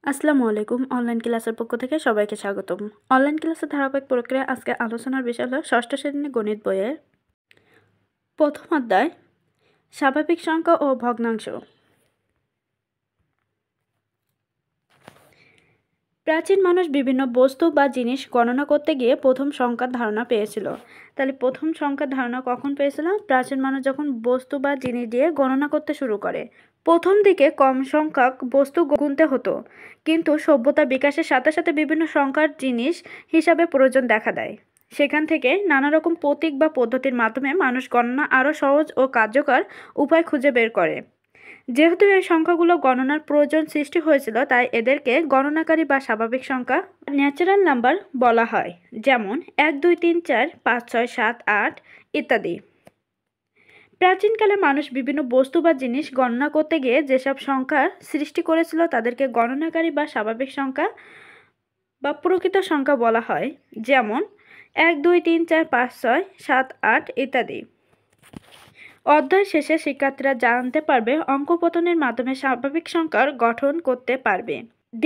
আসসালামু আলাইকুম। অনলাইন ক্লাসের পক্ষ থেকে সবাইকে স্বাগতম। অনলাইন ক্লাসের ধারাবাহিক প্রক্রিয়া আজকে আলোচনার বিষয় হলো ষষ্ঠ শ্রেণীর গণিত বইয়ের প্রথম অধ্যায় স্বাভাবিক সংখ্যা ও ভগ্নাংশ। প্রাচীন মানুষ বিভিন্ন বস্তু বা জিনিস গণনা করতে গিয়ে প্রথম সংখ্যার ধারণা পেয়েছিল। তাহলে প্রথম সংখ্যার ধারণা কখন পেয়েছিল? প্রাচীন মানুষ যখন বস্তু বা জিনিস দিয়ে গণনা করতে শুরু করে। প্রথম দিকে কম সংখ্যক বস্তু গুনতে হতো, কিন্তু সভ্যতা বিকাশের সাথে সাথে বিভিন্ন সংখ্যার জিনিস হিসাবে প্রয়োজন দেখা দেয়। সেখান থেকে নানা রকম প্রতীক বা পদ্ধতির মাধ্যমে মানুষ গণনা আরও সহজ ও কার্যকর উপায় খুঁজে বের করে। যেহেতু এই সংখ্যাগুলো গণনার প্রয়োজন সৃষ্টি হয়েছিল, তাই এদেরকে গণনাকারী বা স্বাভাবিক সংখ্যা ন্যাচারাল নাম্বার বলা হয়, যেমন 1 2 3 4 5 6 7 8 ইত্যাদি। প্রাচীনকালে মানুষ বিভিন্ন বস্তু বা জিনিস গণনা করতে গিয়ে যেসব সংখ্যার সৃষ্টি করেছিল তাদেরকে গণনাকারী বা স্বাভাবিক সংখ্যা বা প্রকৃত সংখ্যা বলা হয়, যেমন 1 2 3 4 5 6 7 8 ইত্যাদি। অধ্যায় শেষে শিক্ষার্থীরা জানতে পারবে অঙ্কপতনের মাধ্যমে স্বাভাবিক সংখ্যার গঠন করতে পারবে।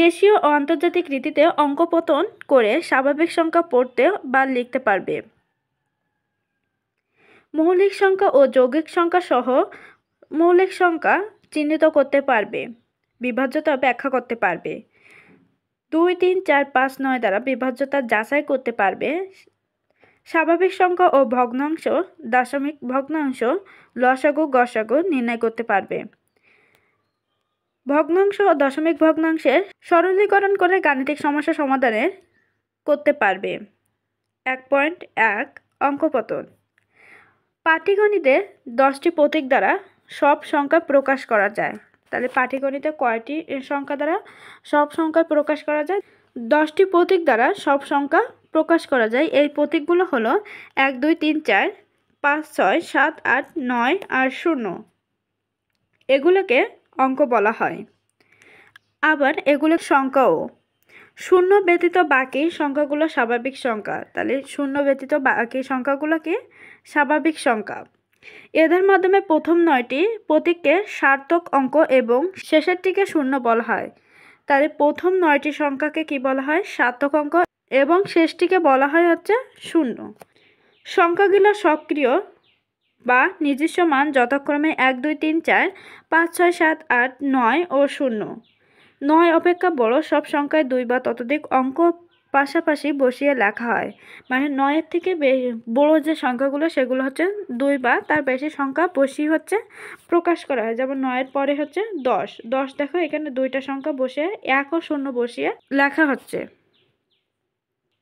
দেশীয় ও আন্তর্জাতিক রীতিতে অঙ্কপতন করে স্বাভাবিক সংখ্যা পড়তে বা লিখতে পারবে। মৌলিক সংখ্যা ও যৌগিক সংখ্যা সহ মৌলিক সংখ্যা চিহ্নিত করতে পারবে। বিভাজ্যতা ব্যাখ্যা করতে পারবে। 2 3 4 5 9 দ্বারা বিভাজ্যতা যাচাই করতে পারবে। স্বাভাবিক সংখ্যা ও ভগ্নাংশ, দশমিক ভগ্নাংশ, লসাগু গসাগু নির্ণয় করতে পারবে। ভগ্নাংশ ও দশমিক ভগ্নাংশের সরলীকরণ করে গাণিতিক সমস্যা সমাধানের করতে পারবে। 1.1 অঙ্কপতন। পাটিগণিতে 10টি প্রতীক দ্বারা সব সংখ্যা প্রকাশ করা যায়। তাহলে পাটিগণিতে কয়টি সংখ্যা দ্বারা সব সংখ্যা প্রকাশ করা যায়? 10টি প্রতীক দ্বারা সব সংখ্যা প্রকাশ করা যায়। এই প্রতীকগুলো হলো 1 2 3 4 5 6 7 8 9 আর 0। এগুলোকে অঙ্ক বলা হয়। আবার এগুলো সংখ্যাও। শূন্য ব্যতীত বাকি সংখ্যাগুলো স্বাভাবিক সংখ্যা। তাহলে শূন্য ব্যতীত বাকি সংখ্যাগুলো কি? স্বাভাবিক সংখ্যা। এদের মাধ্যমে প্রথম 9টি প্রতীককে সার্থক অঙ্ক এবং শেষেরটিকে শূন্য বলা হয়। তাহলে প্রথম 9টি সংখ্যাকে কি বলা হয়? সার্থক অঙ্ক এবং শেষটিকে বলা হয় হচ্ছে শূন্য। সংখ্যাগুলো সক্রিয় বা নিজস্ব মান যথাক্রমে 1 2 3 4 5 6 7 8 9 ও 0। 9 অপেক্ষা বড় সব সংখ্যায় 2 বা ততোধিক অঙ্ক পাশাপাশি বসিয়ে লেখা হয়। মানে 9-এর থেকে বড় যে সংখ্যাগুলো সেগুলো হচ্ছে 2 বা তার বেশি সংখ্যা বসিয়ে হচ্ছে প্রকাশ করা হয়। যেমন 9-এর পরে হচ্ছে 10। 10 দেখো এখানে 2টা সংখ্যা বসিয়ে 1 ও 0 বসিয়ে লেখা হচ্ছে।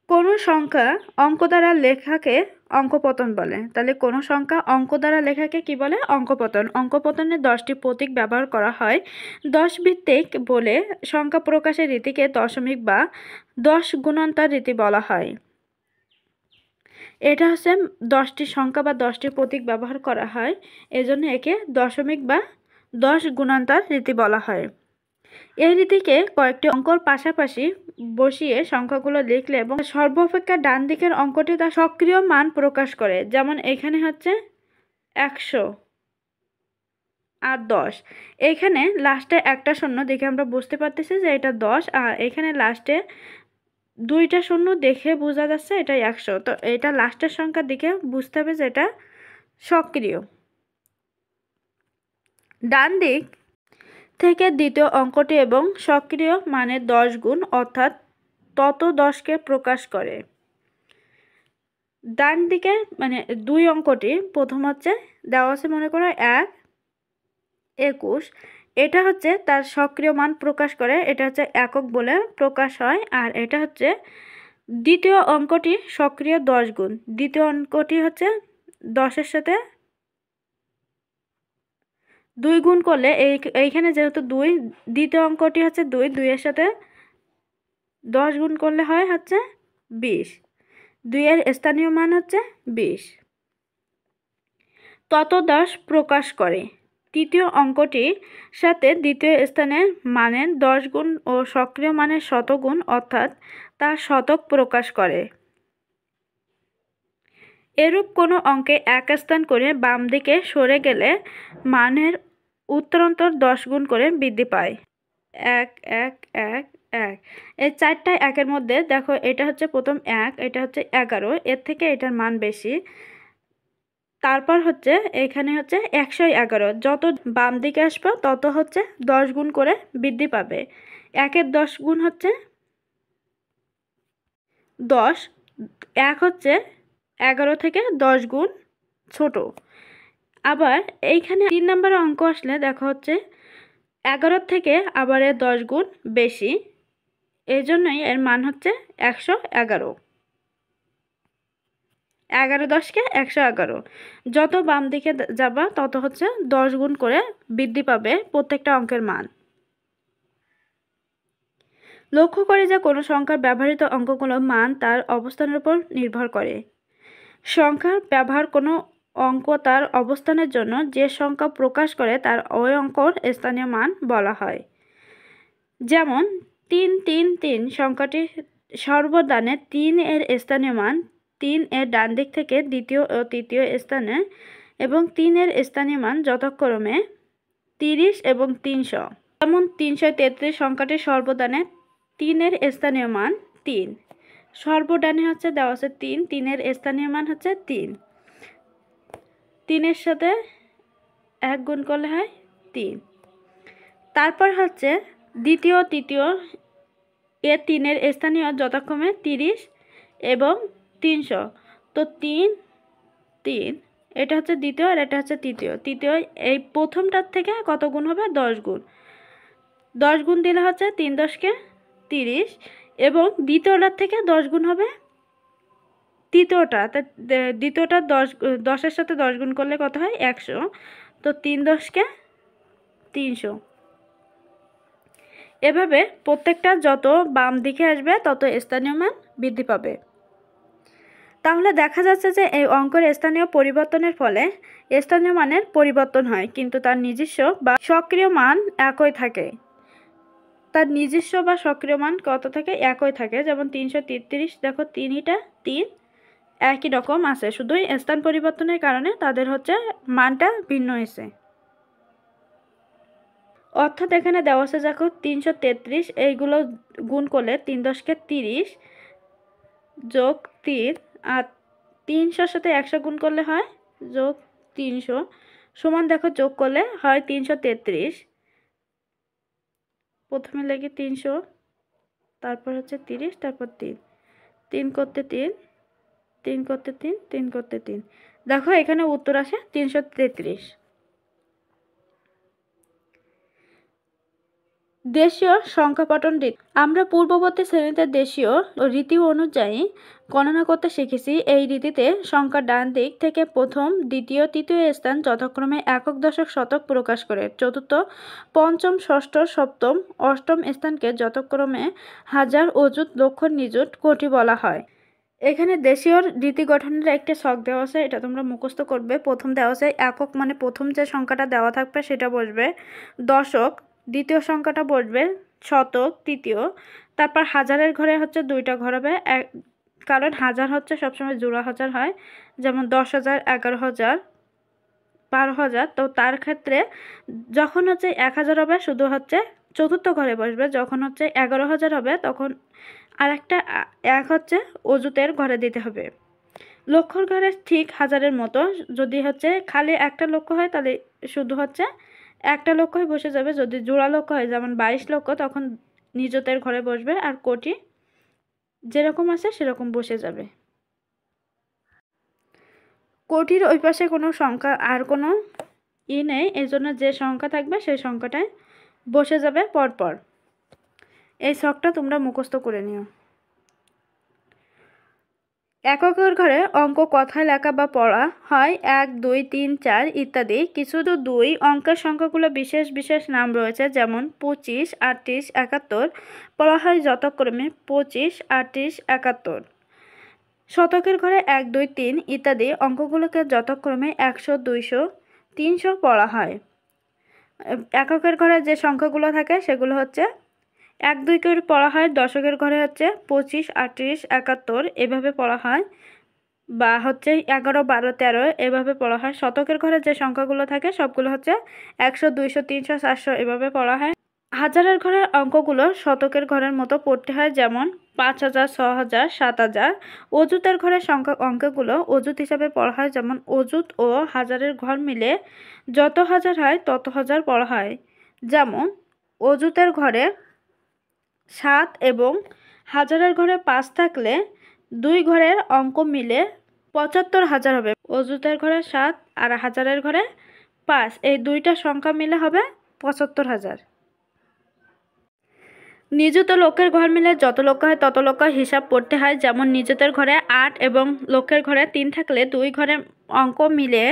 কোনো সংখ্যা অঙ্ক দ্বারা লেখাকে অঙ্কপতন বলে। তাহলে কোনো সংখ্যা অঙ্ক দ্বারা লেখাকে কি বলে? অঙ্কপতন। অঙ্কপতনে 10টি প্রতীক ব্যবহার করা হয়। 10 ভিত্তিক বলে সংখ্যা প্রকাশের রীতিকে দশমিক বা 10 গুণান্তর রীতি বলা হয়। এটা হচ্ছে 10টি সংখ্যা বা 10টি প্রতীক ব্যবহার করা হয়, এজন্য একে দশমিক বা 10 গুণান্তর রীতি বলা হয়। এই রীতিকে কয়েকটি অঙ্কর পাশাপাশি বসিয়ে সংখ্যাগুলো লিখলে এবং সর্বাপেক্ষা ডান দিকের অঙ্কটি তার সক্রিয় মান প্রকাশ করে। যেমন এখানে হচ্ছে 100 আর 10। এখানে লাস্টে একটা শূন্য দেখে আমরা বুঝতে পারতেছি যে এটা 10, আর এখানে লাস্টে 2টা শূন্য দেখে বোঝা যাচ্ছে এটা 100। তো এটা লাস্টের সংখ্যার দিকে বুঝতে হবে যে এটা সক্রিয়। ডান দিক থেকে দ্বিতীয় অঙ্কটি এবং সক্রিয় মানের 10 গুণ অর্থাৎ তত 10কে প্রকাশ করে। ডান দিকে মানে 2 অঙ্কটি প্রথম হচ্ছে দেওয়া আছে মনে করো 1 21, এটা হচ্ছে তার সক্রিয় মান প্রকাশ করে, এটা হচ্ছে একক বলে প্রকাশ হয়। আর এটা হচ্ছে দ্বিতীয় অঙ্কটি সক্রিয় 10 গুণ। দ্বিতীয় অঙ্কটি হচ্ছে 10-এর সাথে 2 গুণ করলে এইখানে যেহেতু 2, দ্বিতীয় অঙ্কটি হচ্ছে 2, 2-এর সাথে 10 গুণ করলে হয় হচ্ছে 20। 2-এর স্থানীয় মান হচ্ছে 20। তত 10 প্রকাশ করে। তৃতীয় অঙ্কটির সাথে দ্বিতীয় স্থানের মানের 10 গুণ ও সক্রিয় মানের শতগুণ অর্থাৎ তার শতক প্রকাশ করে। এরূপ কোনো অঙ্কে এক স্থান করে বাম দিকে সরে গেলে মানের উত্তরোত্তর 10 গুণ করে বৃদ্ধি পায়। 1 1 1 এক। এই 4টা একের মধ্যে দেখো এটা হচ্ছে প্রথম 1, এটা হচ্ছে 11, এর থেকে এটার মান বেশি। তারপর হচ্ছে এখানে হচ্ছে 111, যত বাম দিকে আসবে তত হচ্ছে 10 গুণ করে বৃদ্ধি পাবে। 1-এর 10 গুণ হচ্ছে 10, 1 হচ্ছে 11 থেকে 10 গুণ ছোট। আবার এইখানে 3 নম্বরের অঙ্ক আসলে দেখো হচ্ছে 11 থেকে আবার 10 গুণ বেশি, এই জন্যই এর মান হচ্ছে 111। 11 10কে 111, যত বাম দিকে যাবা তত হচ্ছে 10 গুণ করে বৃদ্ধি পাবে প্রত্যেকটা অঙ্কের মান। লক্ষ্য করে যে কোনো সংখ্যার ব্যবহৃত অঙ্কগুলোর মান তার অবস্থানের উপর নির্ভর করে। সংখ্যার ব্যবহার কোনো অঙ্ক তার অবস্থানের জন্য যে সংখ্যা প্রকাশ করে তার ওই অঙ্কর স্থানীয় মান বলা হয়। যেমন 3 3 3 সংখ্যাটি সর্বদানে 3 এর স্থানীয় মান 3 এর ডান দিক থেকে দ্বিতীয় ও তৃতীয় স্থানে, এবং 3 এর স্থানীয় মান যথাক্রমে 30 এবং 300। যেমন 333 সংখ্যাটি সর্বদানে 3 এর স্থানীয় মান 3, সর্বডানে হচ্ছে দেওয়া আছে 3, 3 এর স্থানীয় মান হচ্ছে 3, 3 এর সাথে 1 গুণ করলে হয় 3। তারপর হচ্ছে দ্বিতীয় তৃতীয় এ 3 এর স্থানীয় যথাক্রমে 30 এবং 300। তো 3 3, এটা হচ্ছে দ্বিতীয় আর এটা হচ্ছে তৃতীয়। তৃতীয় এই প্রথমটার থেকে কত গুণ হবে? 10 গুণ। 10 গুণ দিলে হচ্ছে 3 10কে 30, এবং দ্বিতীয়টার থেকে 10 গুণ হবে তৃতীয়টা। দ্বিতীয়টা 10-এর সাথে 10 গুণ করলে কত হয়? 100। তো 3 10কে 300। এভাবে প্রত্যেকটা যত বাম দিকে আসবে তত স্থানীয় মান বৃদ্ধি পাবে। তাহলে দেখা যাচ্ছে যে এই অঙ্কের স্থানীয় পরিবর্তনের ফলে স্থানীয় মানের পরিবর্তন হয়, কিন্তু তার নিজস্ব বা সক্রিয় মান একই থাকে। তার নিজস্ব বা সক্রিয় মান কত থাকে? একই থাকে। যেমন 333, দেখো 3টা 3 একই রকম আছে, শুধুই স্থান পরিবর্তনের কারণে তাদের হচ্ছে মানটা ভিন্ন হয়েছে। অর্থাৎ এখানে দেওয়া আছে দেখো 333, এইগুলো গুণ করলে 3 10কে 30 যোগ 3, আর 300-র সাথে 100 গুণ করলে হয় যোগ 300, সমান দেখো যোগ করলে হয় 333। প্রথমে লেগে 300, তারপর হচ্ছে 30, তারপর 3, 3 করতে 3, 3 করতে 3, 3 করতে 3, দেখো এখানে উত্তর আসে 333। দেশীয় সংখ্যাপটন রীতি। আমরা পূর্ববর্তী শ্রেণীতে দেশীয় রীতি অনুযায়ী গণনা করতে শিখেছি। এই রীতিতে সংখ্যার ডান দিক থেকে প্রথম, দ্বিতীয়, তৃতীয় স্থান যথাক্রমে একক, দশক, শতক প্রকাশ করে। চতুর্থ, পঞ্চম, ষষ্ঠ, সপ্তম, অষ্টম স্থানকে যথাক্রমে হাজার, অযুত, লক্ষ, নিযুত, কোটি বলা হয়। এখানে দেশীয় রীতি গঠনের একটা ছক দেওয়া আছে, এটা তোমরা মুখস্থ করবে। প্রথম দেওয়া আছে একক, মানে প্রথম যে সংখ্যাটা দেওয়া থাকবে সেটা বসবে। দশক, দ্বিতীয় সংখ্যাটা বসবে। শতক তৃতীয়। তারপর হাজারের ঘরে হচ্ছে 2টা ঘর হবে, কারণ হাজার হচ্ছে সবসময় জোড়া হাজার হয়। যেমন 10,000, 11,000, 12,000। তো তার ক্ষেত্রে যখন হচ্ছে 1,000 হবে শুধু হচ্ছে চতুর্থ ঘরে বসবে। যখন হচ্ছে 11,000 হবে তখন আর একটা 1 হচ্ছে অযুতের ঘরে দিতে হবে। লক্ষর ঘরে ঠিক হাজারের মতো, যদি হচ্ছে খালি একটা লক্ষ হয় তাহলে শুধু হচ্ছে একটা লক্ষই বসে যাবে। যদি জোড়া লক্ষ হয় যেমন 22 লক্ষ, তখন নিযুতের ঘরে বসবে, আর কোটি যেরকম আছে সেরকম বসে যাবে। কোটির ওই পাশে কোনো সংখ্যা আর কোনো নেই, এই জন্য যে সংখ্যা থাকবে সেই সংখ্যাটাই বসে যাবে পরপর। এই ছকটা তোমরা মুখস্থ করে নিও। এককের ঘরে অঙ্ক কথায় লেখা বা পড়া হয় 1 2 3 4 ইত্যাদি। কিছু 2 অঙ্কের সংখ্যাগুলো বিশেষ বিশেষ নাম রয়েছে, যেমন 25 38 71 বলা হয় যথাক্রমে 25 38 71। শতকের ঘরে 1 2 3 ইত্যাদি অঙ্কগুলোকে যথাক্রমে 100 200 300 পড়া হয়। এককের ঘরে যে সংখ্যাগুলো থাকে সেগুলো হচ্ছে 1 2 করে পড়া হয়। দশকের ঘরে হচ্ছে 25 38 71 এভাবে পড়া হয়, বা হচ্ছে 11 12 13 এভাবে পড়া হয়। শতকের ঘরে যে সংখ্যাগুলো থাকে সবগুলো হচ্ছে 100 200 300 400 এভাবে পড়া হয়। হাজারের ঘরের অঙ্কগুলো শতকের ঘরের মতো পড়তে হয়, যেমন 5000, 6000, 7000। অযুতের ঘরের সংখ্যা অঙ্কগুলো অযুত হিসাবে পড়া হয়, যেমন অযুত ও হাজারের ঘর মিলে যত হাজার হয় তত হাজার পড়া হয়। যেমন অযুতের ঘরে 7 এবং হাজারের ঘরে 5 থাকলে দুই ঘরের অঙ্ক মিলে 75,000 হবে। অযুতের ঘরে 7 আর হাজারের ঘরে 5, এই দুইটা সংখ্যা মিলে হবে 75,000। নিযুত লক্ষের ঘর মিলে যত লক্ষ হয় তত লক্ষ হিসাব পড়তে হয়, যেমন নিযুতের ঘরে 8 এবং লক্ষের ঘরে 3 থাকলে দুই ঘরের অঙ্ক মিলে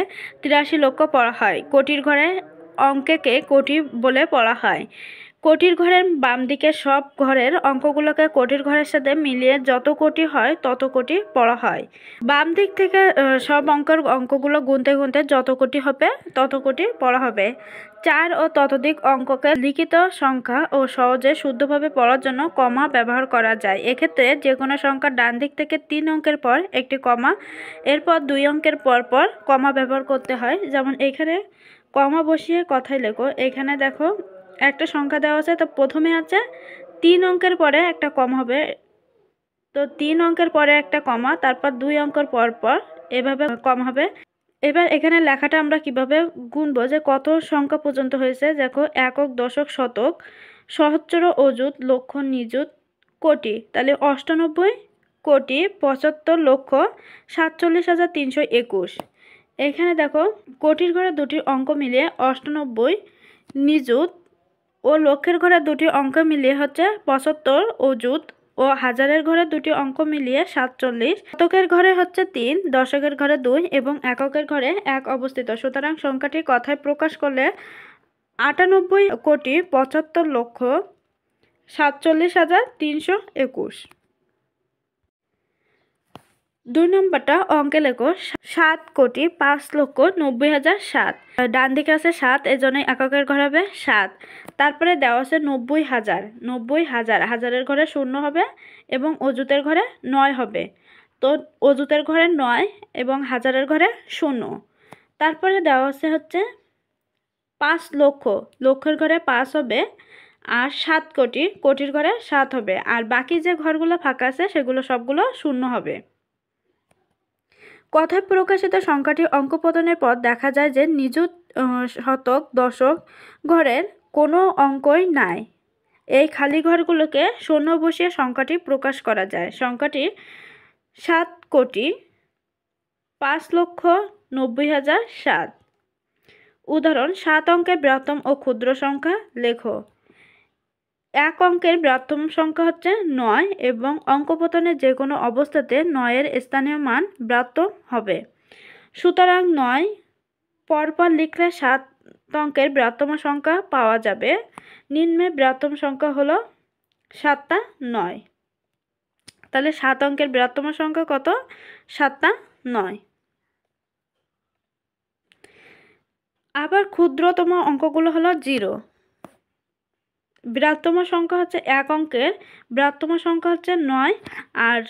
83 লক্ষ পড়া হয়। কোটির ঘরে অঙ্ককে কোটি বলে পড়া হয়। কোটির ঘরের বাম দিকে সব ঘরের অঙ্কগুলোকে কোটির ঘরের সাথে মিলিয়ে যত কোটি হয় তত কোটি পড়া হয়। বাম দিক থেকে সব অঙ্কগুলো গুনতে গুনতে যত কোটি হবে তত কোটি পড়া হবে। 4 ও ততোধিক অঙ্ককে লিখিত সংখ্যা ও সহজে শুদ্ধভাবে পড়ার জন্য কমা ব্যবহার করা যায়। এক্ষেত্রে যে কোনো সংখ্যার ডান দিক থেকে 3 অঙ্কের পর একটি কমা, এরপর 2 অঙ্কের পর পর কমা ব্যবহার করতে হয়। যেমন এখানে কমা বসিয়ে কথায় লেখো। এখানে দেখো একটা সংখ্যা দেওয়া আছে, তো প্রথমে আছে 3 অঙ্কের পরে একটা কমা হবে, তো 3 অঙ্কের পরে একটা কমা, তারপর 2 অঙ্কের পর পর এভাবে কমা হবে। এবার এখানে লেখাটা আমরা কিভাবে গুনবো, যে কত সংখ্যা পর্যন্ত হয়েছে। দেখো একক, দশক, শতক, সহস্র, অযুত, লক্ষ, নিযুত, কোটি, তাহলে 98,40,47,321। এখানে দেখো কোটির ঘরে দুটি অঙ্ক মিলিয়ে 98, নিযুত ও লক্ষের ঘরে দুটি অঙ্ক মিলিয়ে হচ্ছে 75, অযুত ও হাজারের ঘরে দুটি অঙ্ক মিলিয়ে 47, শতকের ঘরে হচ্ছে 3, দশকের ঘরে 2 এবং এককের ঘরে 1 অবস্থিত। সুতরাং সংখ্যাটি কথায় প্রকাশ করলে 98,40,47,321। 2 নম্বরটা অঙ্কে লেখো 7,05,90,007। ডান দিকে আছে 7, এজন্য এককের ঘর হবে 7। তারপরে দেওয়া আছে 90,000, 90,000 হাজারের ঘরে 0 হবে এবং অযুতের ঘরে 9 হবে। তো অযুতের ঘরে 9 এবং হাজারের ঘরে 0। তারপরে দেওয়া আছে হচ্ছে 5 লক্ষ, লক্ষের ঘরে 5 হবে, আর 7 কোটি, কোটির ঘরে 7 হবে, আর বাকি যে ঘরগুলো ফাঁকা আছে সেগুলো সবগুলো 0 হবে। কথায় প্রকাশিত সংখ্যাটি অঙ্ক পতনের পর দেখা যায় যে নিযুত, শতক, দশক ঘরের কোনো অঙ্কই নাই। এই খালি ঘরগুলোকে শূন্য বসিয়ে সংখ্যাটি প্রকাশ করা যায়। সংখ্যাটি 7,05,90,007। উদাহরণ, 7 অঙ্কের বৃহত্তম ও ক্ষুদ্র সংখ্যা লেখো। 1 অঙ্কের বৃহত্তম সংখ্যা হচ্ছে 9 এবং অঙ্কপতনের যে কোনো অবস্থাতে 9-এর স্থানীয় মান বৃহত্তম হবে। সুতরাং 9 পরপর লিখলে 7 অঙ্কের বৃহত্তম সংখ্যা পাওয়া যাবে। নিম্নে বৃহত্তম সংখ্যা হলো 7টা 9। তাহলে 7 অঙ্কের বৃহত্তম সংখ্যা কত? 7টা 9। আবার ক্ষুদ্রতম অঙ্কগুলো হলো 0। বৃহত্তম সংখ্যা হচ্ছে 1 অঙ্কের বৃহত্তম সংখ্যা হচ্ছে 9, আর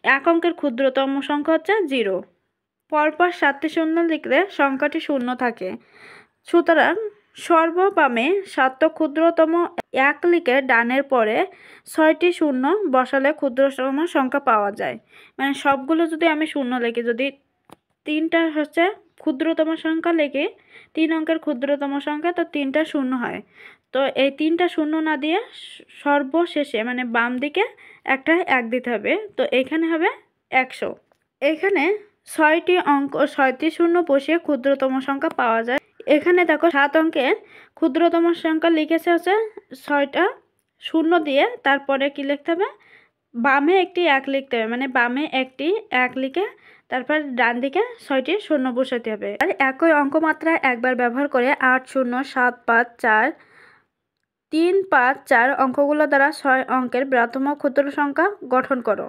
1 অঙ্কের ক্ষুদ্রতম সংখ্যা হচ্ছে 0। পরপর 7টি শূন্য লিখলে সংখ্যাটি শূন্য থাকে। সুতরাং সর্ববামে 7 ক্ষুদ্রতম 1 লিখে ডানের পরে 6টি শূন্য বসালে ক্ষুদ্রতম সংখ্যা পাওয়া যায়। মানে সবগুলো যদি আমি শূন্য লিখি, যদি 3টা হচ্ছে ক্ষুদ্রতম সংখ্যা লিখি, 3 অঙ্কের ক্ষুদ্রতম সংখ্যা, তো 3টা শূন্য হয়। তো এই 3টা শূন্য না দিয়ে সর্বশেষে মানে বাম দিকে একটা 1 দিতে হবে। তো এখানে হবে 100। এখানে 6টি শূন্য বসিয়ে ক্ষুদ্রতম সংখ্যা পাওয়া যায়। এখানে দেখো 7 অঙ্কের ক্ষুদ্রতম সংখ্যা লিখেছে হচ্ছে 6টা শূন্য দিয়ে, তারপরে কি লিখতে হবে? বামে একটি 1 লিখতে হবে, মানে বামে একটি 1 লিখে তারপর ডান দিকে 6টি শূন্য বসাতে হবে। আর একই অঙ্কমাত্রা একবার ব্যবহার করে 8, 0, 7, 5, 4, 3, 5, 4 অঙ্কগুলো দ্বারা 6 অঙ্কের বৃহত্তম ক্ষুদ্র সংখ্যা গঠন করো।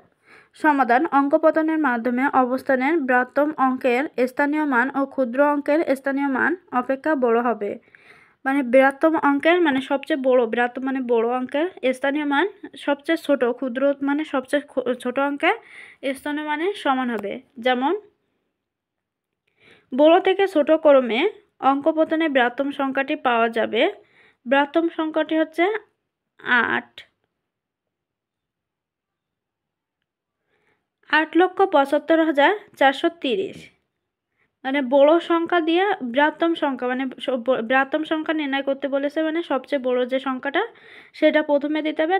সমাধান, অঙ্ক পতনের মাধ্যমে অবস্থানের বৃহত্তম অঙ্কের স্থানীয় মান ও ক্ষুদ্র অঙ্কের স্থানীয় মান অপেক্ষা বড় হবে। মানে বৃহত্তম অঙ্কের মানে সবচেয়ে বড়, বৃহত্তম মানে বড় অঙ্কের স্থানীয় মান সবচেয়ে ছোট, ক্ষুদ্র মানে সবচেয়ে ছোট অঙ্কের স্থানীয় মানে সমান হবে। যেমন বড় থেকে ছোট ক্রমে অঙ্ক পতনে বৃহত্তম সংখ্যাটি পাওয়া যাবে। বৃহত্তম সংখ্যাটি হচ্ছে 8,75,430 মানে বড় সংখ্যা দিয়ে বৃহত্তম সংখ্যা মানে বৃহত্তম সংখ্যা নির্ণয় করতে বলেছে, মানে সবচেয়ে বড় যে সংখ্যাটা সেটা প্রথমে দিতে হবে,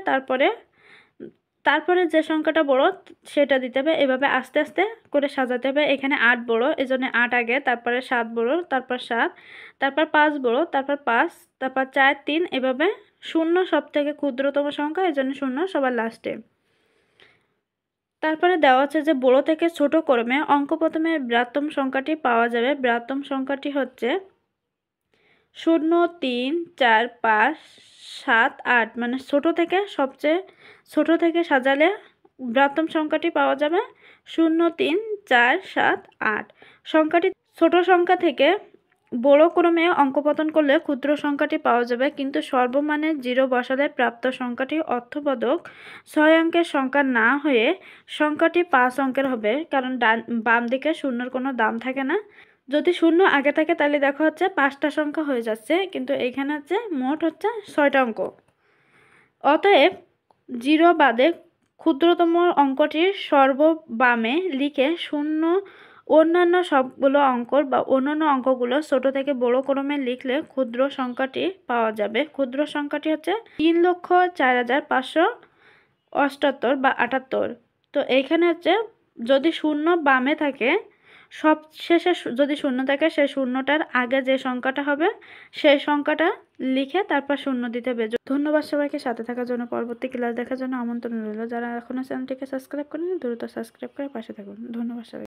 তারপরে যে সংখ্যাটা বড় সেটা দিতে হবে। এভাবে আস্তে আস্তে করে সাজাতে হবে। এখানে 8 বড়, এজন্য 8 আগে, তারপরে 7 বড়, তারপর 7, তারপর 5 বড়, তারপর 5, তারপর 4, 3, এভাবে শূন্য সব থেকে ক্ষুদ্রতম সংখ্যা, এজন্য শূন্য সবার লাস্টে। তারপরে দেওয়া আছে যে বড় থেকে ছোট ক্রমে অঙ্ক প্রথমে বৃহত্তম সংখ্যাটি পাওয়া যাবে। বৃহত্তম সংখ্যাটি হচ্ছে 0, 3, 4, 5, 7, 8 মানে সবচেয়ে ছোট থেকে সাজালে বৃহত্তম সংখ্যাটি পাওয়া যাবে 0, 3, 4, 7, 8। সংখ্যাটি ছোট সংখ্যা থেকে বড় ক্রমে অঙ্কপতন করলে ক্ষুদ্র সংখ্যাটি পাওয়া যাবে, কিন্তু সর্বমানে 0 বসালে প্রাপ্ত সংখ্যাটি অর্থবোধক 6 অঙ্কের সংখ্যা না হয়ে সংখ্যাটি 5 অঙ্কের হবে, কারণ বাম দিকে শূন্যর কোনো দাম থাকে না। যদি শূন্য আগে থাকে তাহলে দেখা হচ্ছে 5টা সংখ্যা হয়ে যাচ্ছে, কিন্তু এইখানে হচ্ছে মোট হচ্ছে 6টা অঙ্ক। অতএব 0 বাদে ক্ষুদ্রতম অঙ্কটির সর্ববামে লিখে শূন্য অন্যান্য সবগুলো অন্যান্য অঙ্কগুলো ছোট থেকে বড় ক্রমে লিখলে ক্ষুদ্র সংখ্যাটি পাওয়া যাবে। ক্ষুদ্র সংখ্যাটি হচ্ছে 3,04,578 বা 78। তো এইখানে হচ্ছে যদি শূন্য বামে থাকে, সবশেষে যদি শূন্য থাকে, সেই শূন্যটার আগে যে সংখ্যাটা হবে সেই সংখ্যাটা লিখে তারপর শূন্য দিতে হবে। ধন্যবাদ সবাইকে সাথে থাকার জন্য। পরবর্তী ক্লাস দেখার জন্য আমন্ত্রণ রইল। যারা এখনও চ্যানেলটিকে সাবস্ক্রাইব করেনি দ্রুত সাবস্ক্রাইব করে পাশে থাকুন। ধন্যবাদ সবাই।